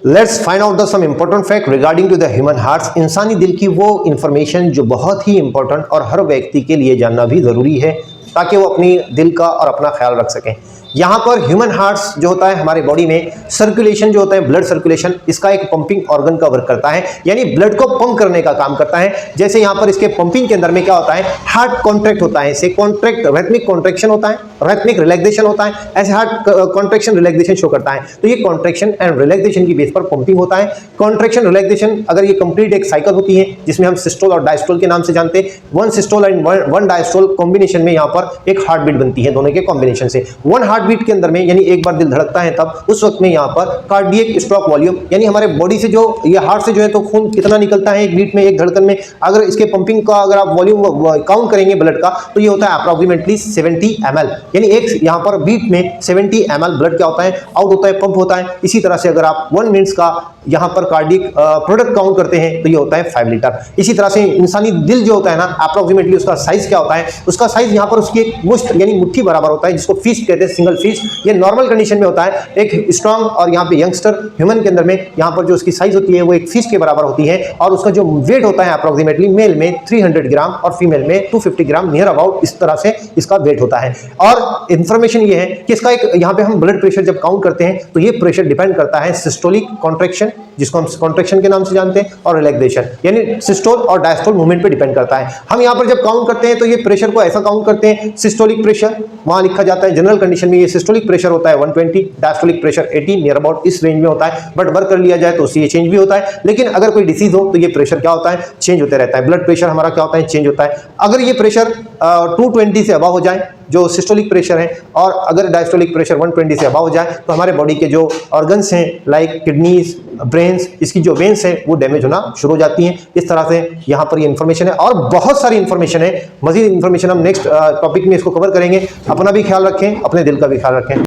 Let's find out the some important fact regarding to the human hearts. इंसानी दिल की वो इंफॉर्मेशन जो बहुत ही इंपॉर्टेंट और हर व्यक्ति के लिए जानना भी जरूरी है ताकि वो अपनी दिल का और अपना ख्याल रख सकें। यहाँ पर ह्यूमन हार्ट्स जो होता है हमारे बॉडी में सर्कुलेशन जो होता है ब्लड सर्कुलेशन, इसका एक पंपिंग ऑर्गन का वर्क करता है, यानी ब्लड को पंप करने का काम करता है। जैसे यहाँ पर इसके पंपिंग के अंदर में क्या होता है, हार्ट कॉन्ट्रैक्ट होता है, इसे कॉन्ट्रैक्ट रैथमिक कॉन्ट्रैक्शन होता है, रैथमिक रिलैक्सेशन होता है, ऐसे हार्ट कॉन्ट्रैक्शन रिलैक्सेशन शो करता है। तो ये कॉन्ट्रैक्शन एंड रिलैक्सेशन की बेस पर पंपिंग होता है। कॉन्ट्रैक्शन रिलैक्सेशन अगर ये कंप्लीट एक साइकिल होती है जिसमें हम सिस्टोल और डायस्टोल के नाम से जानते हैं। One systole and one diastole combination में यहाँ पर एक हार्ट बीट बनती है, दोनों के कॉम्बिनेशन से। वन हार्ट बीट के अंदर में यानी एक बार दिल धड़कता है तब उस वक्त में यहाँ पर कार्डियक स्ट्रोक वॉल्यूम, यानी हमारे बॉडी से जो ये हार्ट से जो है तो खून कितना निकलता है एक बीट में, एक धड़कन में, अगर इसके पंपिंग का अगर आप वॉल्यूम काउंट करेंगे ब्लड का तो ये होता है अप्रोक्सीमेटली 70 ml, यानी एक यहाँ पर बीट में 70 ml ब्लड क्या होता है, आउट होता है, पंप होता है। इसी तरह से अगर आप 1 मिनट्स का यहाँ पर कार्डियक प्रोडक्ट काउंट करते हैं तो ये होता है 5 लीटर। इसी तरह से इंसानी दिल जो होता है ना अप्रोक्सीमेटली उसका साइज क्या होता है, उसका साइज यहाँ पर उसकी एक मुश्त यानी मुट्ठी बराबर होता है, जिसको फिस्ट कहते हैं, सिंगल फिस्ट। ये नॉर्मल कंडीशन में होता है। एक स्ट्रॉन्ग और यहाँ पे यंगस्टर ह्यूमन के अंदर में यहाँ पर जो उसकी साइज होती है वो एक फिस्ट के बराबर होती है, और उसका जो वेट होता है अप्रोक्सीमेटली मेल में 300 ग्राम और फीमेल में 250 ग्राम, नियर अबाउट इस तरह से इसका वेट होता है। और इंफॉर्मेशन ये है कि इसका एक यहाँ पे हम ब्लड प्रेशर जब काउंट करते हैं तो ये प्रेशर डिपेंड करता है सिस्टोलिक कॉन्ट्रैक्शन, जिसको हम कॉन्ट्रैक्शन के नाम से जानते हैं, और रिलैक्सेशन यानी सिस्टोल और डायस्टोल मूवमेंट पे डिपेंड करता है। हम यहाँ पर जब काउंट करते हैं तो ये प्रेशर को ऐसा काउंट करते हैं, सिस्टोलिक प्रेशर वहां लिखा जाता है जनरल कंडीशन में, ये सिस्टोलिक प्रेशर होता है 120, डायस्टोलिक प्रेशर 80, नियर अबाउट इस रेंज में होता है। बट वर्क कर लिया जाए तो उससे ये चेंज भी होता है, लेकिन अगर कोई डिसीज हो तो ये प्रेशर क्या होता है, चेंज होते रहता है। ब्लड प्रेशर हमारा क्या होता है, चेंज होता है। अगर ये प्रेशर 220 से अबव हो जाए जो सिस्टोलिक प्रेशर है, और अगर डायस्टोलिक प्रेशर 120 से अबव हो जाए तो हमारे बॉडी के जो ऑर्गन्स हैं लाइक किडनीज, ब्रेन्स, इसकी जो वेन्स है वो डैमेज होना शुरू हो जाती हैं। इस तरह से यहाँ पर ये इन्फॉर्मेशन है और बहुत सारी इन्फॉर्मेशन है। मजीद इन्फॉर्मेशन हम नेक्स्ट टॉपिक में इसको कवर करेंगे। अपना भी ख्याल रखें, अपने दिल का भी ख्याल रखें।